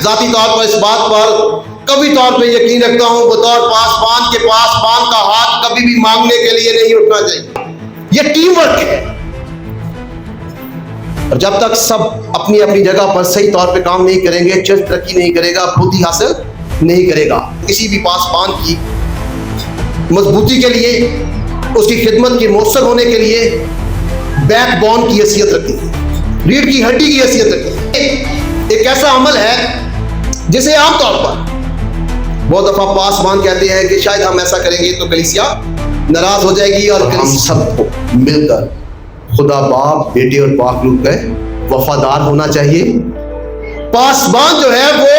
ذاتی طور پر اس بات پر کبھی طور پہ یقین رکھتا ہوں بطور پاسبان کے پاسبان کا ہاتھ کبھی بھی مانگنے کے لیے نہیں اٹھنا چاہیے. یہ ٹیم ورک ہے، اور جب تک سب اپنی اپنی جگہ پر صحیح طور پہ کام نہیں کریں گے، چرچ ترقی نہیں کرے گا، بھوتی حاصل نہیں کرے گا. کسی بھی پاسبان کی مضبوطی کے لیے، اس کی خدمت کے مؤثر ہونے کے لیے بیک بون کی حیثیت رکھتی ہے، ریڑھ کی ہڈی کی حیثیت رکھتی ہے. ایک ایسا عمل ہے جسے عام طور پر بہت دفعہ پاسبان کہتے ہیں کہ شاید ہم ایسا کریں گے تو کلیسیا ناراض ہو جائے گی، اور ہم سب کو مل کر خدا باپ، بیٹے اور پاک روح کا وفادار ہونا چاہیے. پاسبان جو ہے وہ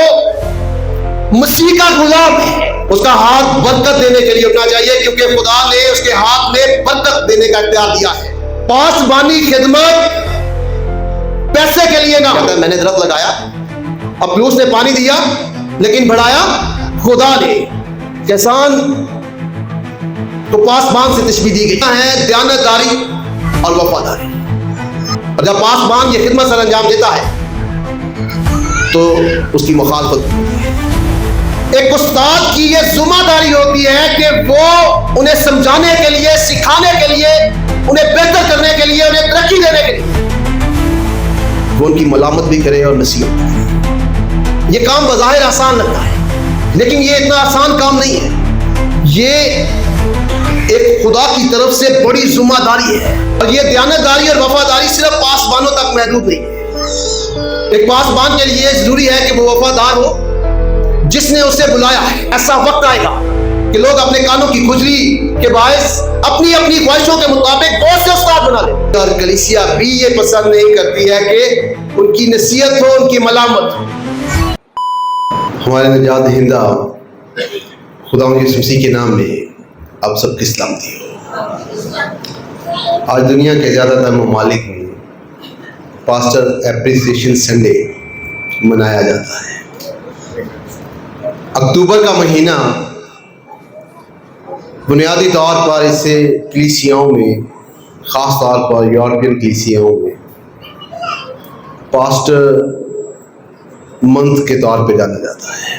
مسیح کا غلام ہے، اس کا ہاتھ برکت دینے کے لیے اٹھنا چاہیے، کیونکہ خدا نے اس کے ہاتھ میں برکت دینے کا اختیار دیا ہے. پاسبانی خدمت پیسے کے لیے نہ ہو. میں نے درخت لگایا، اپلوس نے پانی دیا، لیکن بڑھایا خدا نے. کسان کو پاسبان سے تشبیہ دی گئی ہے دیانتداری اور وفاداری. اور جب پاسبان یہ خدمت سر انجام دیتا ہے تو اس کی مخالفت ہوتی ہے. ایک استاد کی یہ ذمہ داری ہوتی ہے کہ وہ انہیں سمجھانے کے لیے، سکھانے کے لیے، انہیں بہتر کرنے کے لیے، انہیں ترقی دینے کے لیے وہ ان کی ملامت بھی کرے اور نصیحت کرے. یہ کام بظاہر آسان لگتا ہے، لیکن یہ اتنا آسان کام نہیں ہے. یہ ایک خدا کی طرف سے بڑی ذمہ داری ہے، اور یہ دیانتداری اور وفاداری صرف پاسبانوں تک محدود نہیں ہے. ایک پاسبان کے لیے ضروری ہے کہ وہ وفادار ہو جس نے اسے بلایا ہے. ایسا وقت آئے گا کہ لوگ اپنے کانوں کی کھجلی کے باعث اپنی اپنی خواہشوں کے مطابق بہت سے استاد بنا لیں، اور کلیسیا بھی یہ پسند نہیں کرتی ہے کہ ان کی نصیحت ہو، ان کی ملامت ہو. ہمارے نجات دہندہ خدا یسوع مسیح کے نام میں آپ سب کی سلامتی ہو. آج دنیا کے زیادہ تر ممالک میں پاسٹر اپریسیشن سنڈے منایا جاتا ہے. اکتوبر کا مہینہ بنیادی طور پر اسے کلیسیاؤں میں، خاص طور پر یورپین کلیسیاؤں میں پاسٹر منتھ کے طور پہ جانا جاتا ہے.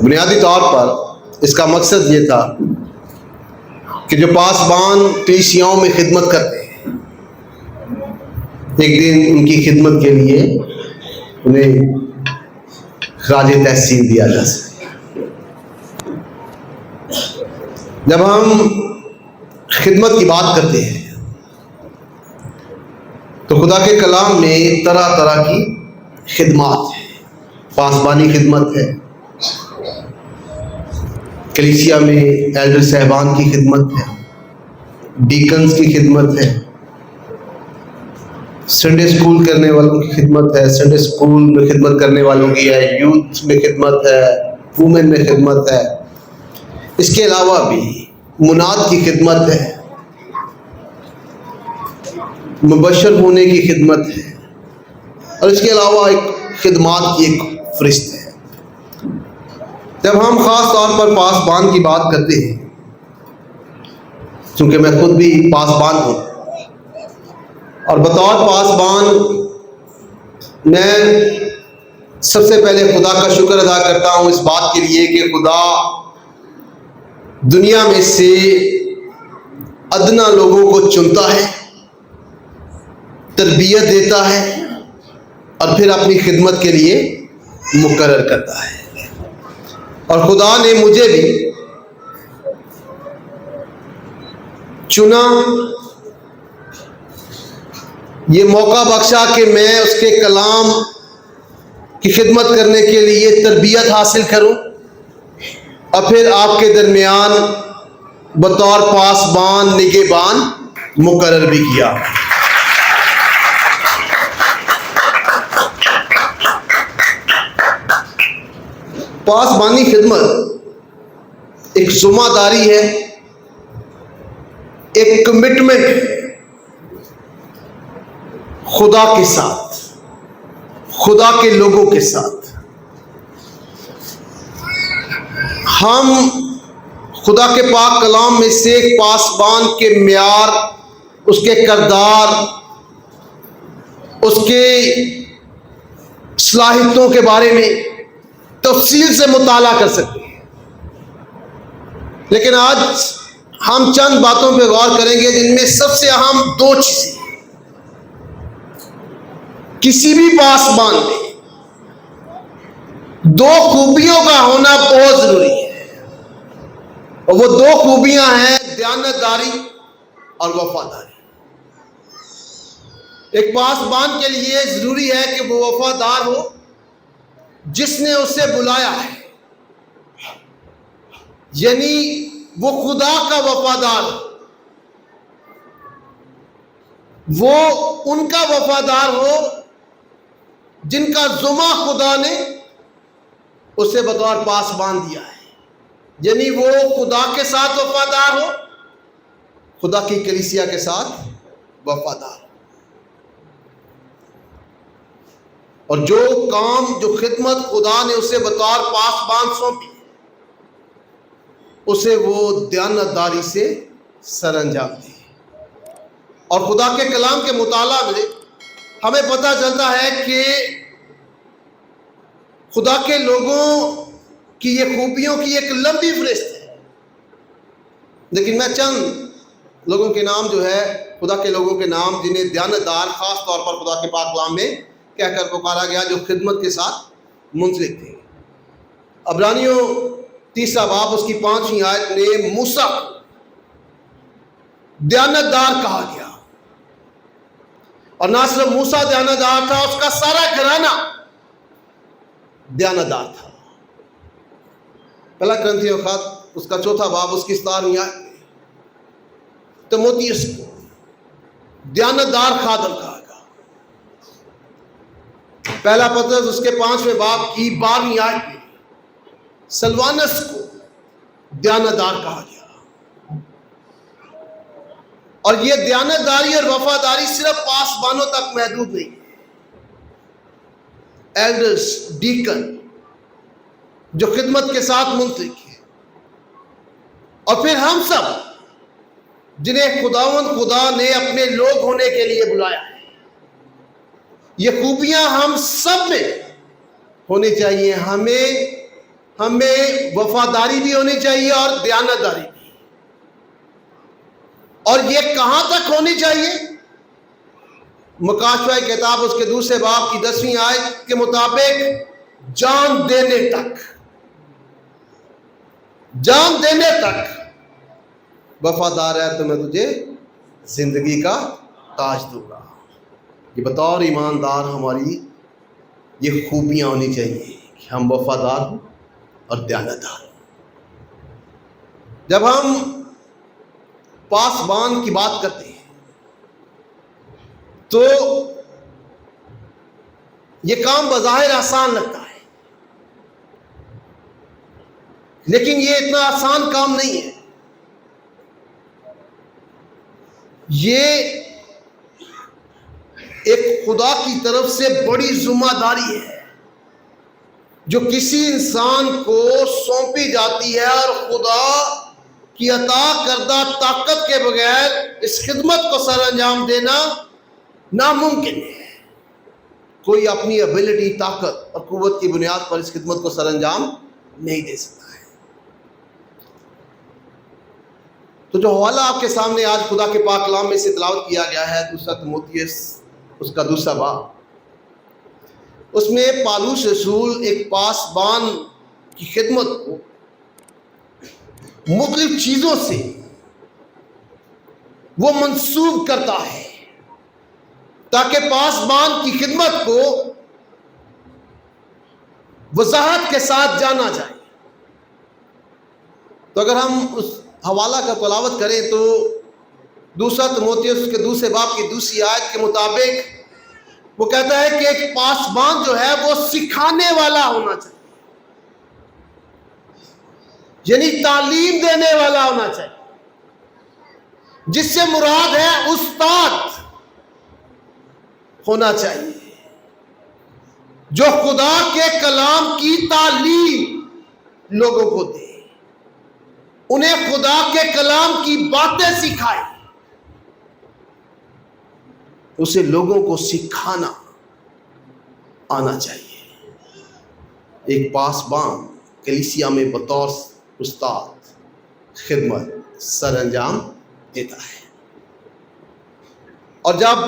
بنیادی طور پر اس کا مقصد یہ تھا کہ جو پاسبان کلیسیاؤں میں خدمت کرتے ہیں، ایک دن ان کی خدمت کے لیے انہیں خراج تحسین دیا جا سکے. جب ہم خدمت کی بات کرتے ہیں تو خدا کے کلام میں طرح طرح کی خدمات ہیں. پاسبانی خدمت ہے، کلیسیا میں ایلڈر صاحبان کی خدمت ہے، ڈیکنز کی خدمت ہے، سنڈے اسکول کرنے والوں کی خدمت ہے، سنڈے اسکول میں خدمت کرنے والوں کی ہے، یوتھ میں خدمت ہے، وومن میں خدمت ہے. اس کے علاوہ بھی مناد کی خدمت ہے، مبشر ہونے کی خدمت ہے، اور اس کے علاوہ ایک خدمات کی ایک فہرست ہے. جب ہم خاص طور پر پاسبان کی بات کرتے ہیں، چونکہ میں خود بھی پاسبان ہوں، اور بطور پاسبان میں سب سے پہلے خدا کا شکر ادا کرتا ہوں اس بات کے لیے کہ خدا دنیا میں سے ادنا لوگوں کو چنتا ہے، تربیت دیتا ہے، اور پھر اپنی خدمت کے لیے مقرر کرتا ہے. اور خدا نے مجھے بھی چنا، یہ موقع بخشا کہ میں اس کے کلام کی خدمت کرنے کے لیے تربیت حاصل کروں، اور پھر آپ کے درمیان بطور پاسبان نگہبان مقرر بھی کیا. پاسبانی خدمت ایک ذمہ داری ہے، ایک کمٹمنٹ ہے خدا کے ساتھ، خدا کے لوگوں کے ساتھ. ہم خدا کے پاک کلام میں سے ایک پاسبان کے معیار، اس کے کردار، اس کے صلاحیتوں کے بارے میں تفصیل سے مطالعہ کر سکتے ہیں، لیکن آج ہم چند باتوں پہ غور کریں گے جن میں سب سے اہم دو چیزیں کسی بھی پاسبان میں دو خوبیوں کا ہونا بہت ضروری ہے، اور وہ دو خوبیاں ہیں دیانتداری اور وفاداری۔ ایک پاسبان کے لیے ضروری ہے کہ وہ وفادار ہو جس نے اسے بلایا ہے، یعنی وہ خدا کا وفادار ہو، وہ ان کا وفادار ہو جن کا ذمہ خدا نے اسے بطور پاسبان دیا ہے، یعنی وہ خدا کے ساتھ وفادار ہو، خدا کی کلیسیا کے ساتھ وفادار ہو، اور جو کام جو خدمت خدا نے اسے بطور پاسبان سونپی اسے وہ دیانتداری سے سر انجام دے۔ اور خدا کے کلام کے مطالعہ میں ہمیں پتہ چلتا ہے کہ خدا کے لوگوں کی یہ خوبیوں کی ایک لمبی فہرست ہے، لیکن میں چند لوگوں کے نام جو ہے خدا کے لوگوں کے نام جنہیں دیانتدار خاص طور پر خدا کے پاک کلام میں کہہ کر پکارا گیا جو خدمت کے ساتھ منسلک تھے۔ عبرانیوں 3 باب اس کی 5ویں آیت میں موسیٰ دیانتدار کہا گیا، اور نہ صرف موسیٰ دیانتدار تھا، اس کا سارا گھرانہ دیانتدار تھا۔ پہلا کرنتھیوں خط اس کا 4 باب اس کی 17ویں آیت میں تیموتھیوس کو دیانتدار خادم کہا گیا۔ پہلا پترس اس کے 5ویں باب کی 12ویں آیت میں سلوانس کو دیانتدار کہا گیا۔ اور یہ دیانتداری اور وفاداری صرف پاسبانوں تک محدود نہیں ہے، ایلڈرز، ڈیکن جو خدمت کے ساتھ منسلک ہے، اور پھر ہم سب جنہیں خدا نے اپنے لوگ ہونے کے لیے بلایا ہے، یہ خوبیاں ہم سب میں ہونی چاہیے۔ ہمیں وفاداری بھی ہونی چاہیے اور دیانتداری بھی، اور یہ کہاں تک ہونی چاہیے؟ مکاشفہ کتاب اس کے 2 باب کی 10ویں آیت کے مطابق جان دینے تک وفادار ہے تو میں تجھے زندگی کا تاج دوں گا۔ یہ بطور ایماندار ہماری یہ خوبیاں ہونی چاہیے کہ ہم وفادار ہوں اور دیانتدار ہوں۔ جب ہم پاسبان کی بات کرتے ہیں تو یہ کام بظاہر آسان لگتا ہے، لیکن یہ اتنا آسان کام نہیں ہے۔ یہ ایک خدا کی طرف سے بڑی ذمہ داری ہے جو کسی انسان کو سونپی جاتی ہے، اور خدا کی عطا کردہ طاقت کے بغیر اس خدمت کو سر انجام دینا ناممکن ہے۔ کوئی اپنی ابیلٹی، طاقت اور قوت کی بنیاد پر اس خدمت کو سر انجام نہیں دے سکتا ہے۔ تو جو حوالہ آپ کے سامنے آج خدا کے پاک کلام میں سے تلاوت کیا گیا ہے 2 تیموتھیوس اس کا 2 باب، اس میں پالوس رسول ایک پاسبان کی خدمت کو مختلف چیزوں سے وہ منسوب کرتا ہے تاکہ پاسبان کی خدمت کو وضاحت کے ساتھ جانا جائے۔ تو اگر ہم اس حوالہ کا تلاوت کریں تو 2 تیموتھیوس کے 2 باب کی 2 آیت کے مطابق وہ کہتا ہے کہ ایک پاسبان جو ہے وہ سکھانے والا ہونا چاہیے، یعنی تعلیم دینے والا ہونا چاہیے، جس سے مراد ہے استاد ہونا چاہیے، جو خدا کے کلام کی تعلیم لوگوں کو دے، انہیں خدا کے کلام کی باتیں سکھائے، اسے لوگوں کو سکھانا آنا چاہیے۔ ایک پاسبان کلیسیا میں بطور استاد خدمت سر انجام دیتا ہے، اور جب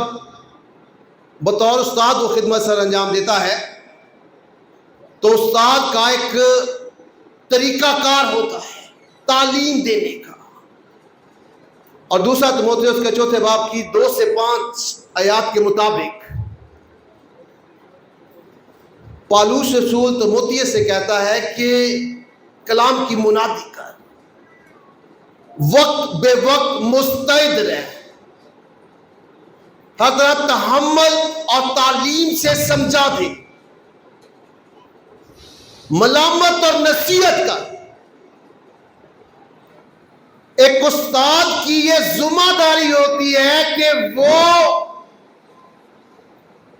بطور استاد وہ خدمت سر انجام دیتا ہے تو استاد کا ایک طریقہ کار ہوتا ہے تعلیم دینے کا. اور دوسرا تیموتھیوس کے 4 باب کی 2 سے 5 آیات کے مطابق پالوس رسول تیموتھیوس سے کہتا ہے کہ کلام کی منادی کر، وقت بے وقت مستعد رہ، ہر طرح تحمل اور تعلیم سے سمجھا دے، ملامت اور نصیحت کر. ایک استاد کی یہ ذمہ داری ہوتی ہے کہ وہ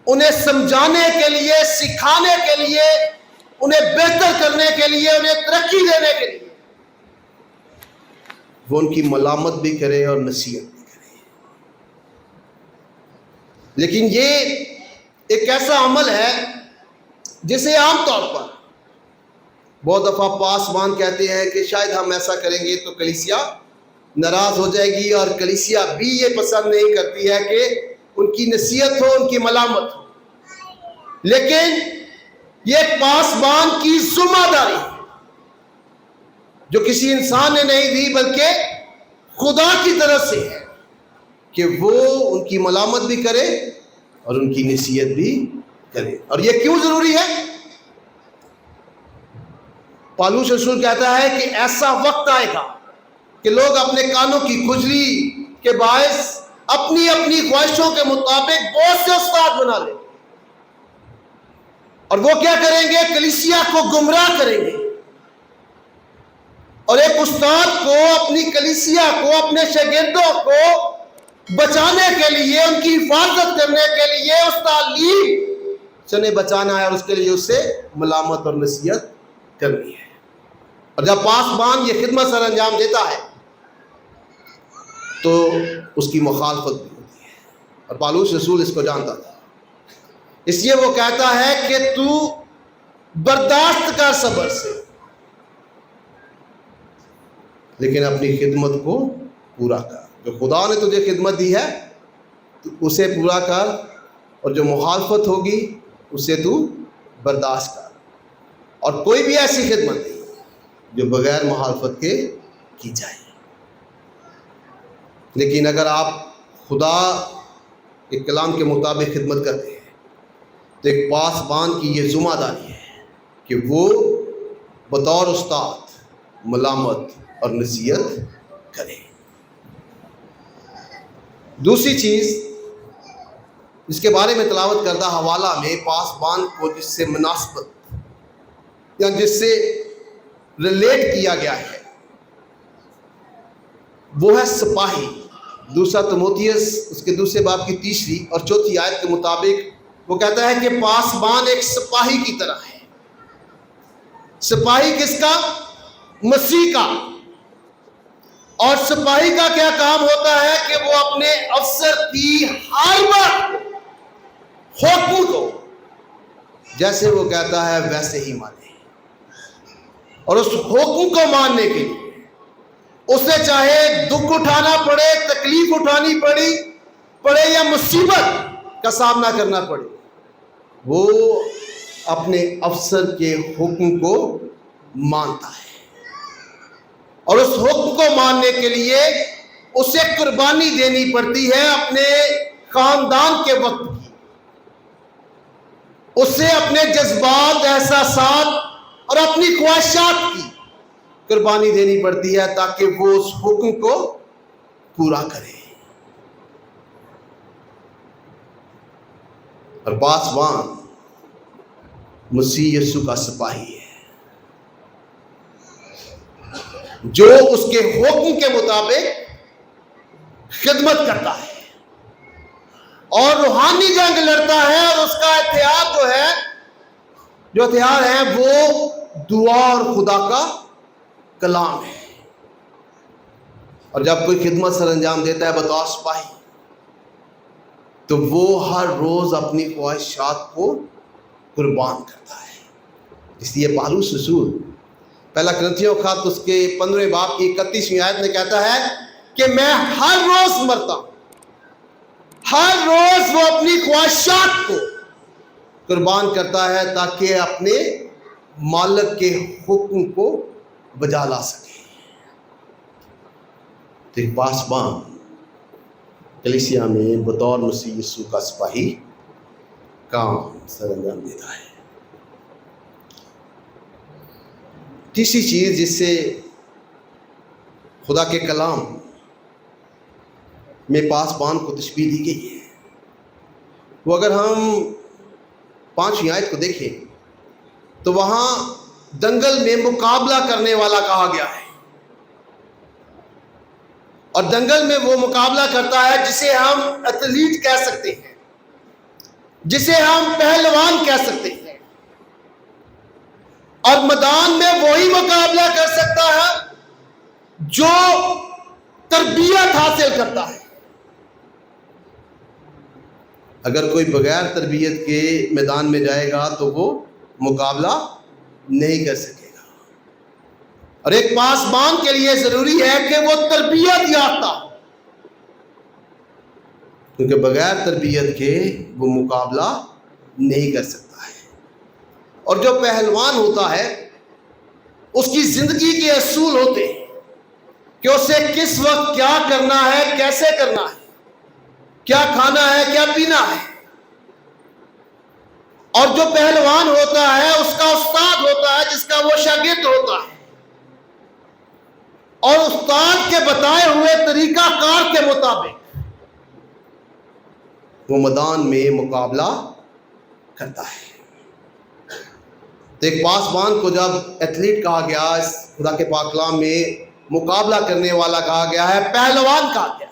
انہیں سمجھانے کے لیے، سکھانے کے لیے، انہیں بہتر کرنے کے لیے، انہیں ترقی دینے کے لیے وہ ان کی ملامت بھی کرے اور نصیحت بھی کرے. لیکن یہ ایک ایسا عمل ہے جسے عام طور پر بہت دفعہ پاسبان کہتے ہیں کہ شاید ہم ایسا کریں گے تو کلیسیا ناراض ہو جائے گی، اور کلیسیا بھی یہ پسند نہیں کرتی ہے کہ ان کی نصیحت ہو، ان کی ملامت ہو. لیکن یہ پاسبان کی ذمہ داری ہے جو کسی انسان نے نہیں دی بلکہ خدا کی طرف سے ہے کہ وہ ان کی ملامت بھی کرے اور ان کی نصیحت بھی کرے. اور یہ کیوں ضروری ہے؟ پالوس رسول کہتا ہے کہ ایسا وقت آئے گا کہ لوگ اپنے کانوں کی کھجلی کے باعث اپنی اپنی خواہشوں کے مطابق بہت سے استاد بنا لیں، اور وہ کیا کریں گے؟ کلیسیا کو گمراہ کریں گے. اور ایک استاد کو اپنی کلیسیا کو، اپنے شاگردوں کو بچانے کے لیے، ان کی حفاظت کرنے کے لیے اس تعلیم سے انہیں بچانا ہے، اور اس کے لیے اسے ملامت اور نصیحت کرنی ہے. اور جب پاسبان یہ خدمت سر انجام دیتا ہے تو اس کی مخالفت بھی ہوتی ہے، اور پالوس رسول اس کو جانتا تھا. اس لیے وہ کہتا ہے کہ تو برداشت کر صبر سے، لیکن اپنی خدمت کو پورا کر. جو خدا نے تجھے خدمت دی ہے تو اسے پورا کر، اور جو مخالفت ہوگی اسے تو برداشت کر. اور کوئی بھی ایسی خدمت نہیں جو بغیر مخالفت کے کی جائے. لیکن اگر آپ خدا کے کلام کے مطابق خدمت کرتے ہیں تو ایک پاسبان کی یہ ذمہ داری ہے کہ وہ بطور استاد ملامت اور نصیحت کرے. دوسری چیز جس کے بارے میں تلاوت کردہ حوالہ میں پاسبان کو جس سے مناسبت یا جس سے ریلیٹ کیا گیا ہے وہ ہے سپاہی. دوسرا تیموتھیوس اس کے 2 باب کی 3 اور 4 آیت کے مطابق وہ کہتا ہے کہ پاسبان ایک سپاہی کی طرح ہے. سپاہی کس کا؟ مسیح کا. اور سپاہی کا کیا کام ہوتا ہے کہ وہ اپنے افسر کی ہر بات حکم کو جیسے وہ کہتا ہے ویسے ہی مانے، اور اس حکم کو ماننے کے لیے اسے چاہے دکھ اٹھانا پڑے، تکلیف اٹھانی پڑے یا مصیبت کا سامنا کرنا پڑے، وہ اپنے افسر کے حکم کو مانتا ہے. اور اس حکم کو ماننے کے لیے اسے قربانی دینی پڑتی ہے اپنے خاندان کے وقت کی. اسے اپنے جذبات، احساسات اور اپنی خواہشات کی قربانی دینی پڑتی ہے تاکہ وہ اس حکم کو پورا کرے. اور پاسبان مسیح یسوع کا سپاہی ہے جو اس کے حکم کے مطابق خدمت کرتا ہے اور روحانی جنگ لڑتا ہے. اور اس کا ہتھیار ہے وہ دعا اور خدا کا کلام ہے. اور جب کوئی خدمت سر انجام دیتا ہے بطور سپاہی تو وہ ہر روز اپنی خواہشات کو قربان کرتا ہے. اس لیے پالوس رسول پہلا کرنتھیوں خط اس کے 15 باب کی 31ویں آیت میں کہتا ہے کہ میں ہر روز مرتا ہوں، ہر روز وہ اپنی خواہشات کو قربان کرتا ہے تاکہ اپنے مالک کے حکم کو بجا لا سکے۔ تو ایک پاسبان کلیسیا میں بطور مسیح یسوع کا سپاہی کام سر انجام دیتا ہے۔ تیسری چیز جس سے خدا کے کلام میں پاسبان کو تشبیہ دی گئی ہے، وہ اگر ہم 5ویں آیت کو دیکھیں تو وہاں دنگل میں مقابلہ کرنے والا کہا گیا ہے، اور دنگل میں وہ مقابلہ کرتا ہے جسے ہم ایتھلیٹ کہہ سکتے ہیں، جسے ہم پہلوان کہہ سکتے ہیں، اور میدان میں وہی مقابلہ کر سکتا ہے جو تربیت حاصل کرتا ہے۔ اگر کوئی بغیر تربیت کے میدان میں جائے گا تو وہ مقابلہ نہیں کر سکے گا، اور ایک پاسبان کے لیے ضروری ہے کہ وہ تربیت یافتہ ہو، کیونکہ بغیر تربیت کے وہ مقابلہ نہیں کر سکتا ہے۔ اور جو پہلوان ہوتا ہے اس کی زندگی کے اصول ہوتے ہیں کہ اسے کس وقت کیا کرنا ہے، کیسے کرنا ہے، کیا کھانا ہے، کیا پینا ہے۔ اور جو پہلوان ہوتا ہے اس کا استاد ہوتا ہے جس کا وہ شاگرد ہوتا ہے، اور استاد کے بتائے ہوئے طریقہ کار کے مطابق وہ میدان میں مقابلہ کرتا ہے۔ تو ایک پاسبان کو جب ایتھلیٹ کہا گیا، اس خدا کے پاک کلام میں مقابلہ کرنے والا کہا گیا ہے، پہلوان کہا گیا،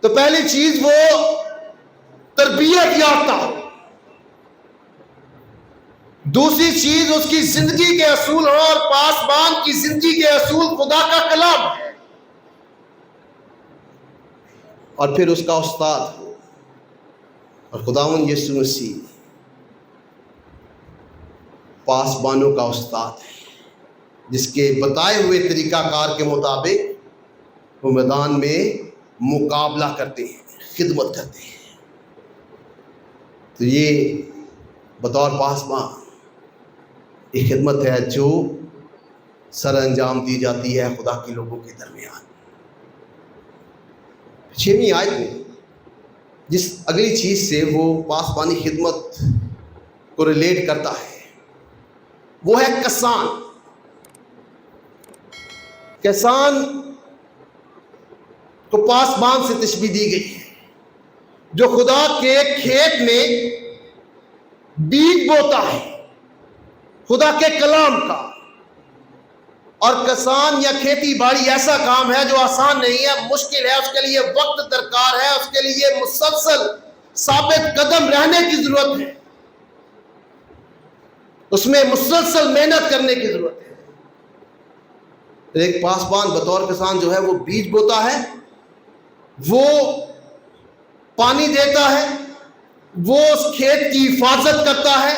تو پہلی چیز وہ تربیت یافتہ ہو، دوسری چیز اس کی زندگی کے اصول ہو، اور پاسبان کی زندگی کے اصول خدا کا کلام ہے، اور پھر اس کا استاد ہو، اور خداوند یسوع مسیح پاسبانوں کا استاد ہے جس کے بتائے ہوئے طریقہ کار کے مطابق وہ میدان میں مقابلہ کرتے ہیں، خدمت کرتے ہیں۔ تو یہ بطور پاسبان یہ خدمت ہے جو سر انجام دی جاتی ہے خدا کے لوگوں کے درمیان۔ 6ویں آیت میں جس اگلی چیز سے وہ پاسبانی خدمت کو ریلیٹ کرتا ہے وہ ہے کسان۔ کسان کو پاسبان سے تشبیہ دی گئی ہے جو خدا کے کھیت میں بیج بوتا ہے خدا کے کلام کا۔ اور کسان یا کھیتی باڑی ایسا کام ہے جو آسان نہیں ہے، مشکل ہے، اس کے لیے وقت درکار ہے، اس کے لیے مسلسل ثابت قدم رہنے کی ضرورت ہے، اس میں مسلسل محنت کرنے کی ضرورت ہے۔ ایک پاسبان بطور کسان جو ہے وہ بیج بوتا ہے، وہ پانی دیتا ہے، وہ اس کھیت کی حفاظت کرتا ہے،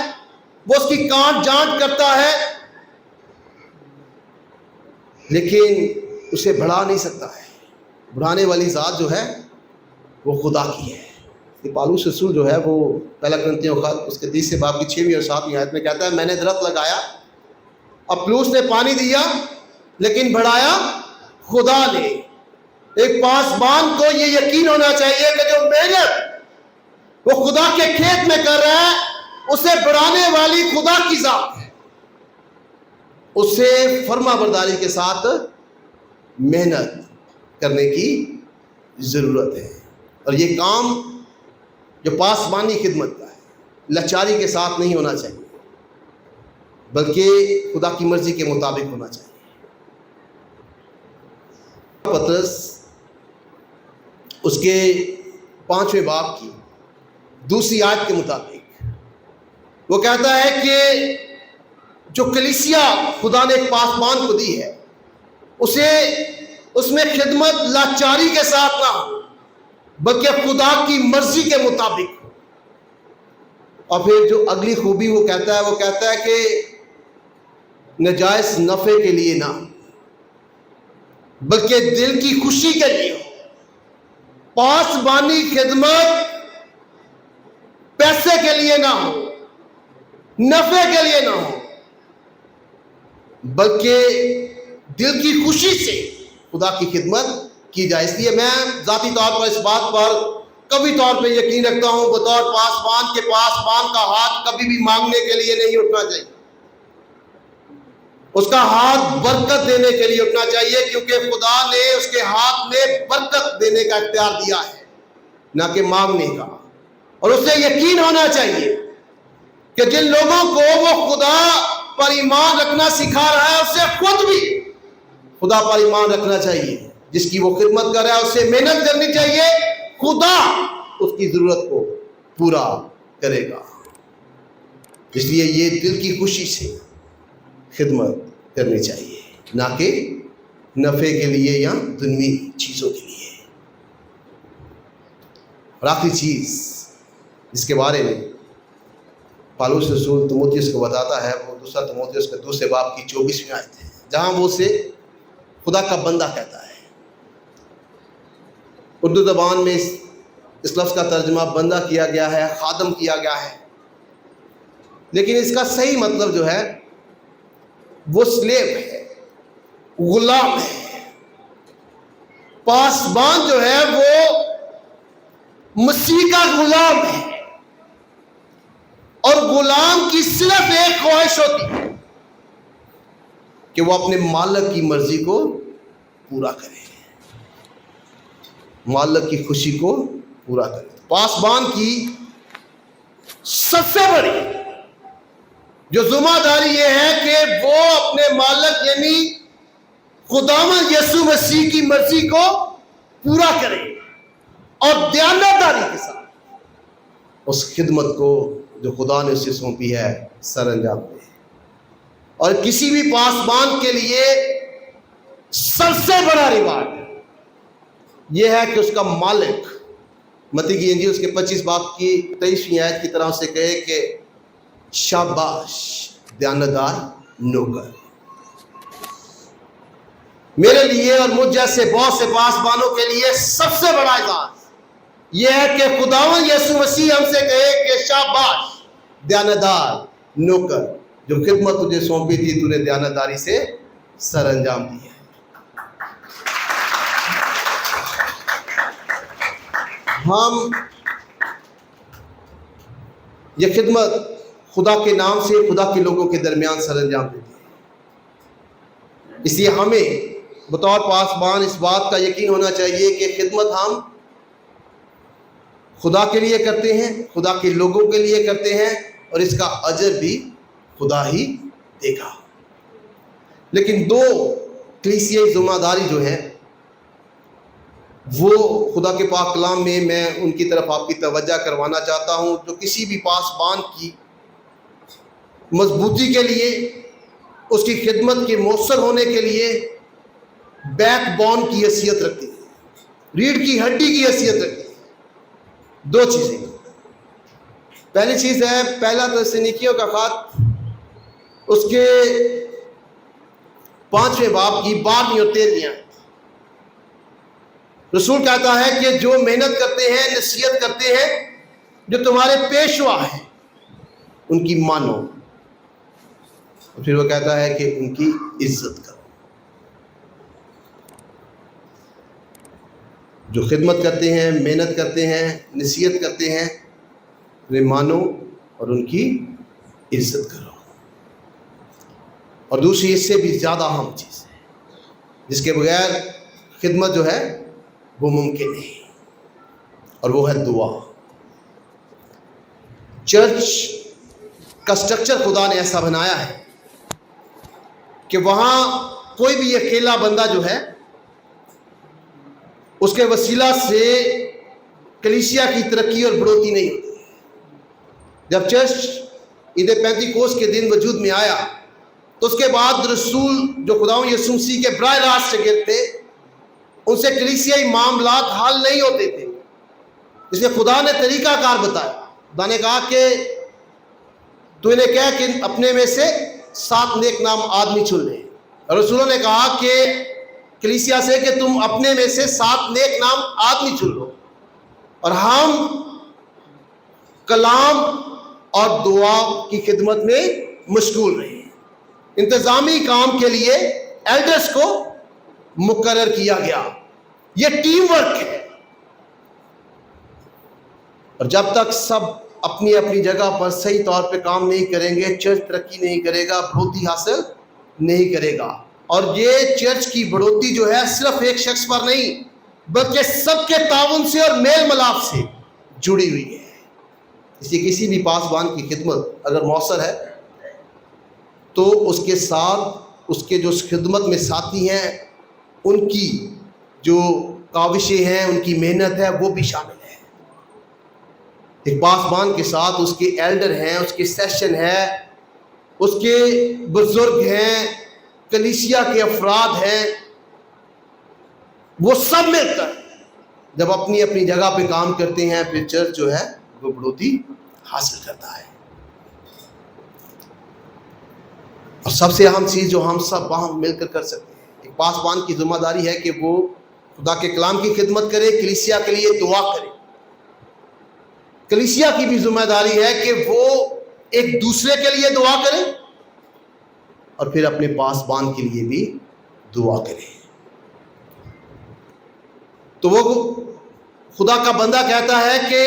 وہ اس کی کانٹ جانچ کرتا ہے، لیکن اسے بڑھا نہیں سکتا ہے۔ بڑھانے والی ذات جو ہے وہ خدا کی ہے۔ پالوس رسول جو ہے وہ پہلا کرنتھیوں خط اس کے 30 باب کی 6ویں اور 7ویں آیت میں کہتا ہے، میں نے درخت لگایا، اپلوس نے پانی دیا، لیکن بڑھایا خدا نے۔ ایک پاسبان کو یہ یقین ہونا چاہیے کہ جو محنت وہ خدا کے کھیت میں کر رہا ہے اسے بڑھانے والی خدا کی ذات ہے، اسے فرما برداری کے ساتھ محنت کرنے کی ضرورت ہے۔ اور یہ کام جو پاسبانی خدمت کا ہے لاچاری کے ساتھ نہیں ہونا چاہیے، بلکہ خدا کی مرضی کے مطابق ہونا چاہیے۔ پطرس اس کے 5ویں باب کی 2 آیت کے مطابق وہ کہتا ہے کہ جو کلیسیا خدا نے ایک پاسبان کو دی ہے اسے اس میں خدمت لاچاری کے ساتھ نہ ہو بلکہ خدا کی مرضی کے مطابق ہو۔ اور پھر جو اگلی خوبی وہ کہتا ہے کہ نجائز نفع کے لیے نہ بلکہ دل کی خوشی کے لیے ہو. پاسبانی خدمت پیسے کے لیے نہ ہو، نفع کے لیے نہ ہو، بلکہ دل کی خوشی سے خدا کی خدمت کی جائے. اس لیے میں ذاتی طور پر اس بات پر کبھی طور پہ یقین رکھتا ہوں، بطور پاسبان کے پاسبان کا ہاتھ کبھی بھی مانگنے کے لیے نہیں اٹھنا چاہیے. اس کا ہاتھ برکت دینے کے لیے اٹھنا چاہیے، کیونکہ خدا نے اس کے ہاتھ میں برکت دینے کا اختیار دیا ہے، نہ کہ مانگنے کا. اور اسے یقین ہونا چاہیے کہ جن لوگوں کو وہ خدا پر ایمان رکھنا سکھا رہا ہے، اسے خود بھی خدا پر ایمان رکھنا چاہیے. جس کی وہ خدمت کر رہا ہے اسے محنت کرنی چاہیے، خدا اس کی ضرورت کو پورا کرے گا. اس لیے یہ دل کی خوشی سے خدمت کرنی چاہیے، نہ کہ نفع کے لیے یا دنیوی چیزوں کے لیے. اور آخری چیز جس کے بارے میں پالوس رسول تیموتھیوس کو بتاتا ہے، وہ دوسرا تیموتھیوس کے 2 باب کی 24ویں آیت ہے، جہاں وہ اسے خدا کا بندہ کہتا ہے. اردو زبان میں اس لفظ کا ترجمہ بندہ کیا گیا ہے، خادم کیا گیا ہے، لیکن اس کا صحیح مطلب جو ہے وہ سلیو ہے، غلام ہے. پاسبان جو ہے وہ مسیح کا غلام ہے، اور غلام کی صرف ایک خواہش ہوتی ہے کہ وہ اپنے مالک کی مرضی کو پورا کرے، مالک کی خوشی کو پورا کرے. پاسبان کی سب سے بڑی جو ذمہ داری یہ ہے کہ وہ اپنے مالک یعنی خداوند یسوع مسیح کی مرضی کو پورا کرے اور دیانتداری کے ساتھ اس خدمت کو جو خدا نے اسے سونپی ہے سر انجام دے. اور کسی بھی پاسبان کے لیے سب سے بڑا ریوارڈ یہ ہے کہ اس کا مالک متی کی انجیل اس کے 25 باب کی 23ویں آیت کی طرح سے کہے کہ شاباش دیانتدار نوکر. میرے لیے اور مجھ جیسے بہت سے پاسبانوں کے لیے سب سے بڑا اعزاز یہ ہے کہ خداوند یسوع مسیح ہم سے کہے کہ شاباش دیانتدار نوکر، جو خدمت تجھے سونپی تھی تو نے دیانتداری سے سر انجام دی ہے. ہم یہ خدمت خدا کے نام سے خدا کے لوگوں کے درمیان سر انجام دیتے ہیں. اس لیے ہمیں بطور پاسبان اس بات کا یقین ہونا چاہیے کہ خدمت ہم خدا کے لیے کرتے ہیں، خدا کے لوگوں کے لیے کرتے ہیں، اور اس کا اجر بھی خدا ہی دے گا. لیکن 2 کلیسیائی ذمہ داری جو ہے وہ خدا کے پاک کلام میں میں ان کی طرف آپ کی توجہ کروانا چاہتا ہوں، جو کسی بھی پاسبان کی مضبوطی کے لیے، اس کی خدمت کے مؤثر ہونے کے لیے بیک بون کی حیثیت رکھتی ہے، ریڑھ کی ہڈی کی حیثیت رکھتی ہے. 2 چیزیں. پہلی چیز ہے پہلا تسالونیکیوں کا خط اس کے 5ویں باب کی 12ویں اور 13ویں آیت. رسول کہتا ہے کہ جو محنت کرتے ہیں، نصیحت کرتے ہیں، جو تمہارے پیشوا ہیں ان کی مانو. اور پھر وہ کہتا ہے کہ ان کی عزت کرو. جو خدمت کرتے ہیں، محنت کرتے ہیں، نصیحت کرتے ہیں، انہیں مانو اور ان کی عزت کرو. اور دوسری اس سے بھی زیادہ اہم چیز ہے جس کے بغیر خدمت جو ہے وہ ممکن نہیں، اور وہ ہے دعا. چرچ کا سٹرکچر خدا نے ایسا بنایا ہے کہ وہاں کوئی بھی اکیلا بندہ جو ہے اس کے وسیلہ سے کلیسیا کی ترقی اور بڑھوتری نہیں ہوتی. جب چرچ عید پینتیکوست کے دن وجود میں آیا تو اس کے بعد رسول جو خداوند یسوع مسیح کے براہ راست شاگرد تھے، ان سے کلیسیائی معاملات حل نہیں ہوتے تھے. اس لیے خدا نے طریقہ کار بتایا. خدا نے کہا کہ تو انہیں کہا کہ اپنے میں سے 7 نیک نام آدمی چن لیں. رسولوں نے کہا کہ کلیسیا سے کہ تم اپنے میں سے 7 نیک نام آدمی چن لو اور ہم کلام اور دعا کی خدمت میں مشغول رہے. انتظامی کام کے لیے ایلڈرز کو مقرر کیا گیا. یہ ٹیم ورک ہے. اور جب تک سب اپنی اپنی جگہ پر صحیح طور پہ کام نہیں کریں گے، چرچ ترقی نہیں کرے گا، بڑھوتی حاصل نہیں کرے گا. اور یہ چرچ کی بڑھوتی جو ہے صرف ایک شخص پر نہیں بلکہ سب کے تعاون سے اور میل ملاپ سے جڑی ہوئی ہے. اس لیے کسی بھی پاسبان کی خدمت اگر مؤثر ہے تو اس کے ساتھ اس کے جو خدمت میں ساتھی ہیں ان کی جو کاوشیں ہیں، ان کی محنت ہے، وہ بھی شامل ہے. ایک پاسبان کے ساتھ اس کے ایلڈر ہیں، اس کے سیشن ہے، اس کے بزرگ ہیں، کلیسیا کے افراد ہیں. وہ سب مل کر جب اپنی اپنی جگہ پہ کام کرتے ہیں پھر چرچ جو ہے وہ بڑھوتی حاصل کرتا ہے. اور سب سے اہم چیز جو ہم سب وہاں مل کر سکتے ہیں، ایک پاسبان کی ذمہ داری ہے کہ وہ خدا کے کلام کی خدمت کرے، کلیسیا کے لیے دعا کرے. کلیسیا کی بھی ذمہ داری ہے کہ وہ ایک دوسرے کے لیے دعا کرے اور پھر اپنے پاسبان کے لیے بھی دعا کرے. تو وہ خدا کا بندہ کہتا ہے کہ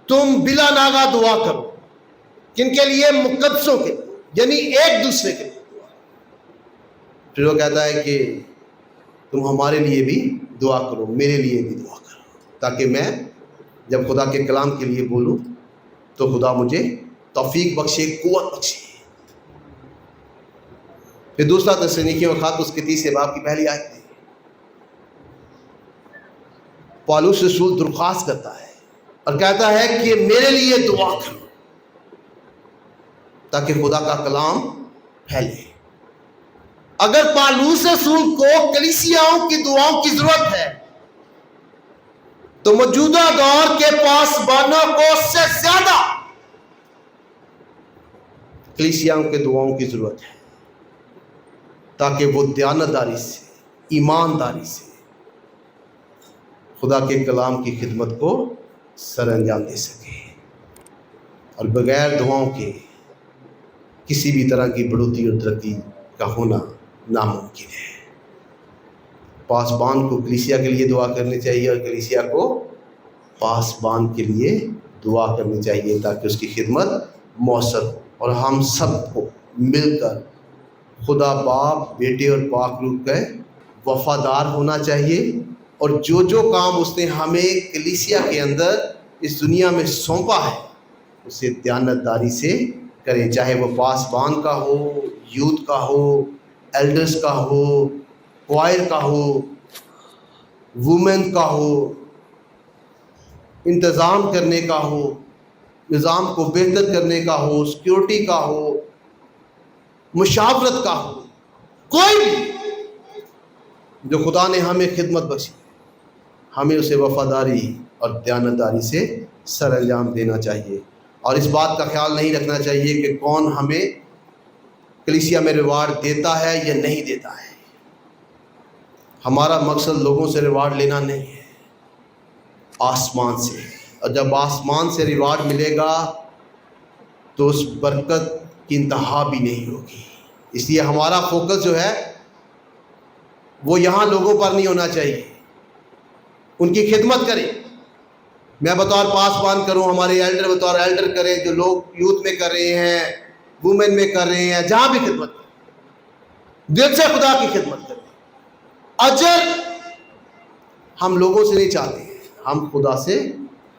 تم بلا ناغہ دعا کرو. کن کے لیے؟ مقدسوں کے، یعنی ایک دوسرے کے لیے دعا. پھر وہ کہتا ہے کہ تم ہمارے لیے بھی دعا کرو، میرے لیے بھی دعا کرو، تاکہ میں جب خدا کے کلام کے لیے بولوں تو خدا مجھے توفیق بخشے، قوت بخشے. پھر دوسرا تسالونیکیوں کا خط اس کے 30 باب کی پہلی آیت ہے. پالوس رسول درخواست کرتا ہے اور کہتا ہے کہ میرے لیے دعا کرو تاکہ خدا کا کلام پھیلے. اگر پالوس رسول کو کلیسیاؤں کی دعاؤں کی ضرورت ہے تو موجودہ دور کے پاسبانوں کو اس سے زیادہ کلیسیاؤں کے دعاؤں کی ضرورت ہے تاکہ وہ دیانتداری سے، ایمانداری سے خدا کے کلام کی خدمت کو سر انجام دے سکے. اور بغیر دعاؤں کے کسی بھی طرح کی بڑھوتی اور ترقی کا ہونا ناممکن ہے. پاسبان کو کلیسیا کے لیے دعا کرنی چاہیے اور کلیسیا کو پاسبان کے لیے دعا کرنی چاہیے تاکہ اس کی خدمت مؤثر ہو. اور ہم سب کو مل کر خدا باپ، بیٹے اور پاک روح کا وفادار ہونا چاہیے اور جو جو کام اس نے ہمیں کلیسیا کے اندر اس دنیا میں سونپا ہے اسے دیانتداری سے کریں، چاہے وہ پاسبان کا ہو، یوتھ کا ہو، ایلڈرز کا ہو، کوائر کا ہو، وومن کا ہو، انتظام کرنے کا ہو، نظام کو بہتر کرنے کا ہو، سیکیورٹی کا ہو، مشاورت کا ہو. کوئی بھی جو خدا نے ہمیں خدمت بخشی ہمیں اسے وفاداری اور دیانتداری سے سر انجام دینا چاہیے. اور اس بات کا خیال نہیں رکھنا چاہیے کہ کون ہمیں کلیسیا میں ریوارڈ دیتا ہے یا نہیں دیتا ہے. ہمارا مقصد لوگوں سے ریوارڈ لینا نہیں ہے، آسمان سے. اور جب آسمان سے ریوارڈ ملے گا تو اس برکت کی انتہا بھی نہیں ہوگی. اس لیے ہمارا فوکس جو ہے وہ یہاں لوگوں پر نہیں ہونا چاہیے. ان کی خدمت کریں، میں بطور پاسبان کروں، ہمارے ایلڈر بطور ایلڈر کریں، جو لوگ یوتھ میں کر رہے ہیں، وومن میں کر رہے ہیں، جہاں بھی خدمت کریں، دل سے خدا کی خدمت کریں. اجر ہم لوگوں سے نہیں چاہتے ہیں، ہم خدا سے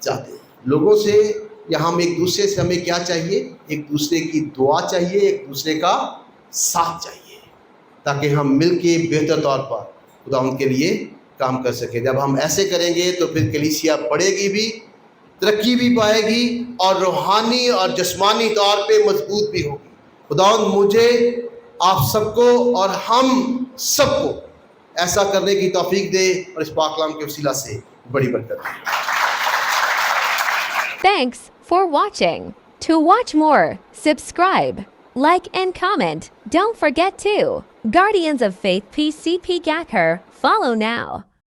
چاہتے ہیں. لوگوں سے یا ہم ایک دوسرے سے ہمیں کیا چاہیے؟ ایک دوسرے کی دعا چاہیے، ایک دوسرے کا ساتھ چاہیے تاکہ ہم مل کے بہتر طور پر خدا ان کے لیے کام کر سکیں. جب ہم ایسے کریں گے تو پھر کلیسیا بڑھے گی بھی، ترقی بھی پائے گی اور روحانی اور جسمانی طور پہ مضبوط بھی ہوگی. خداوند مجھے، آپ سب کو اور ہم سب کو ایسا کرنے کی توفیق دے اور اس پاک کلام کے وسیلہ سے بڑی برکت دے. Thanks for watching. To watch more, subscribe, like and comment. Don't forget to Guardians of Faith PCP Gacker. Follow now.